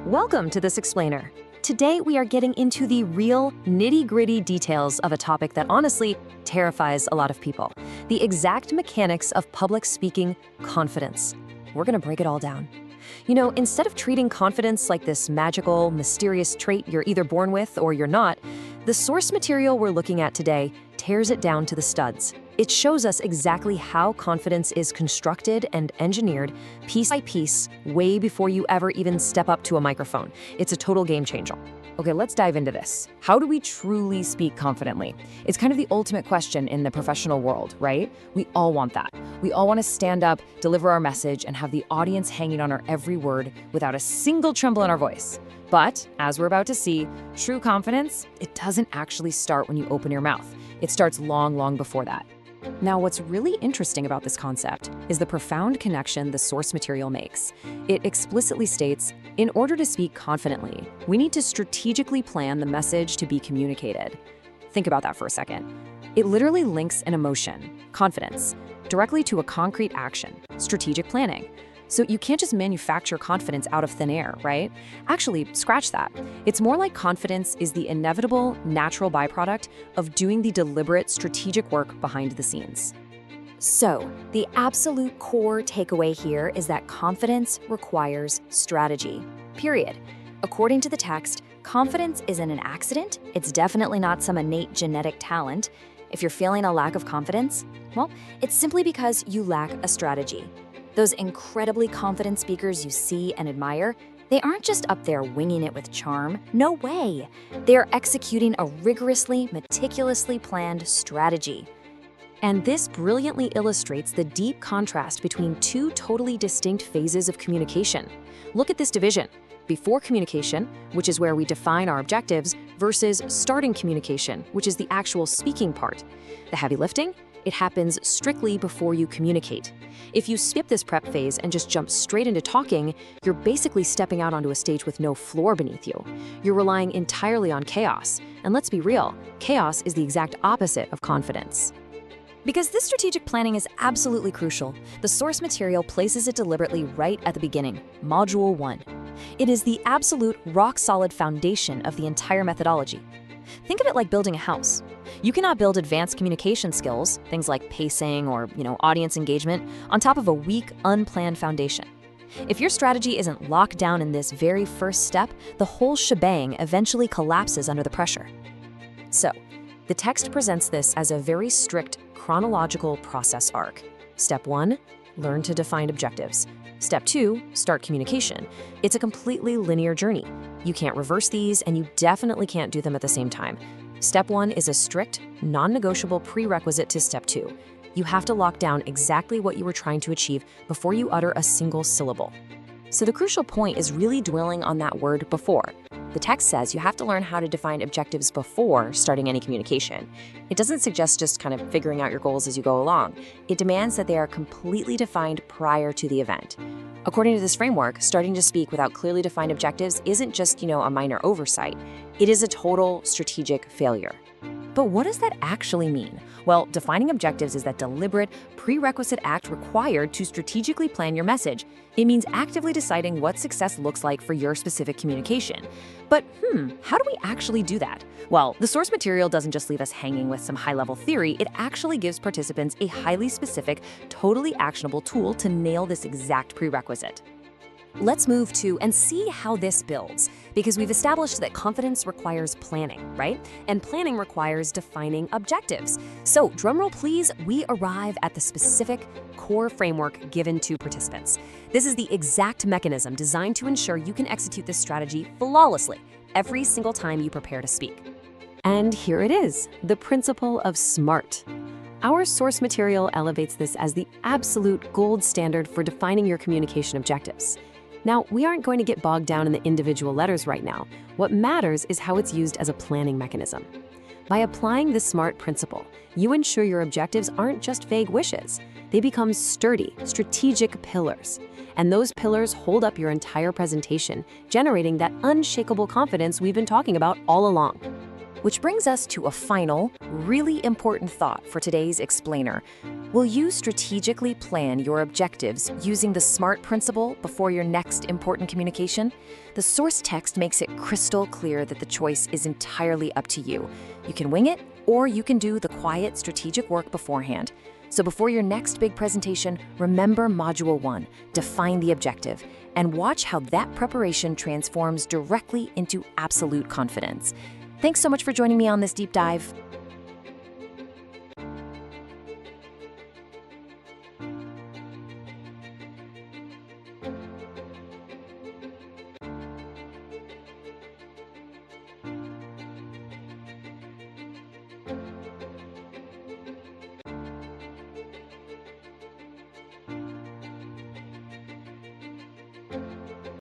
Welcome to This Explainer. Today we are getting into the real nitty-gritty details of a topic that honestly terrifies a lot of people. The exact mechanics of public speaking confidence. We're gonna break it all down. You know, instead of treating confidence like this magical, mysterious trait you're either born with or you're not, the source material we're looking at today tears it down to the studs. It shows us exactly how confidence is constructed and engineered piece by piece way before you ever even step up to a microphone. It's a total game changer. Okay, let's dive into this. How do we truly speak confidently? It's kind of the ultimate question in the professional world, right? We all want that. We all want to stand up, deliver our message, and have the audience hanging on our every word without a single tremble in our voice. But, as we're about to see, true confidence, it doesn't actually start when you open your mouth. It starts long before that. Now, what's really interesting about this concept is the profound connection the source material makes. It explicitly states, in order to speak confidently, we need to strategically plan the message to be communicated. Think about that for a second. It literally links an emotion, confidence, directly to a concrete action, strategic planning. So you can't just manufacture confidence out of thin air, right? Actually, scratch that. It's more like confidence is the inevitable, natural byproduct of doing the deliberate, strategic work behind the scenes. So, the absolute core takeaway here is that confidence requires strategy, period. According to the text, confidence isn't an accident. It's definitely not some innate genetic talent. If you're feeling a lack of confidence, well, it's simply because you lack a strategy. Those incredibly confident speakers you see and admire, they aren't just up there winging it with charm. No way. They're executing a rigorously, meticulously planned strategy. And this brilliantly illustrates the deep contrast between two totally distinct phases of communication. Look at this division. Before communication, which is where we define our objectives, versus starting communication, which is the actual speaking part. The heavy lifting? It happens strictly before you communicate. If you skip this prep phase and just jump straight into talking, you're basically stepping out onto a stage with no floor beneath you. You're relying entirely on chaos. And let's be real, chaos is the exact opposite of confidence. Because this strategic planning is absolutely crucial, the source material places it deliberately right at the beginning, Module 1. It is the absolute rock-solid foundation of the entire methodology. Think of it like building a house. You cannot build advanced communication skills, things like pacing or, audience engagement, on top of a weak, unplanned foundation. If your strategy isn't locked down in this very first step, the whole shebang eventually collapses under the pressure. So, the text presents this as a very strict chronological process arc. Step 1, learn to define objectives. Step 2, start communication. It's a completely linear journey. You can't reverse these, and you definitely can't do them at the same time. Step 1 is a strict, non-negotiable prerequisite to Step 2. You have to lock down exactly what you were trying to achieve before you utter a single syllable. So the crucial point is really dwelling on that word before. The text says you have to learn how to define objectives before starting any communication. It doesn't suggest just kind of figuring out your goals as you go along. It demands that they are completely defined prior to the event. According to this framework, starting to speak without clearly defined objectives isn't just, a minor oversight. It is a total strategic failure. But what does that actually mean? Well, defining objectives is that deliberate, prerequisite act required to strategically plan your message. It means actively deciding what success looks like for your specific communication. But how do we actually do that? Well, the source material doesn't just leave us hanging with some high-level theory, it actually gives participants a highly specific, totally actionable tool to nail this exact prerequisite. Let's move to and see how this builds, because we've established that confidence requires planning, right? And planning requires defining objectives. So, drumroll please, we arrive at the specific core framework given to participants. This is the exact mechanism designed to ensure you can execute this strategy flawlessly every single time you prepare to speak. And here it is, the principle of SMART. Our source material elevates this as the absolute gold standard for defining your communication objectives. Now, we aren't going to get bogged down in the individual letters right now. What matters is how it's used as a planning mechanism. By applying the SMART principle, you ensure your objectives aren't just vague wishes. They become sturdy, strategic pillars. And those pillars hold up your entire presentation, generating that unshakable confidence we've been talking about all along. Which brings us to a final, really important thought for today's explainer. Will you strategically plan your objectives using the SMART principle before your next important communication? The source text makes it crystal clear that the choice is entirely up to you. You can wing it, or you can do the quiet, strategic work beforehand. So before your next big presentation, remember Module 1, define the objective, and watch how that preparation transforms directly into absolute confidence. Thanks so much for joining me on this deep dive.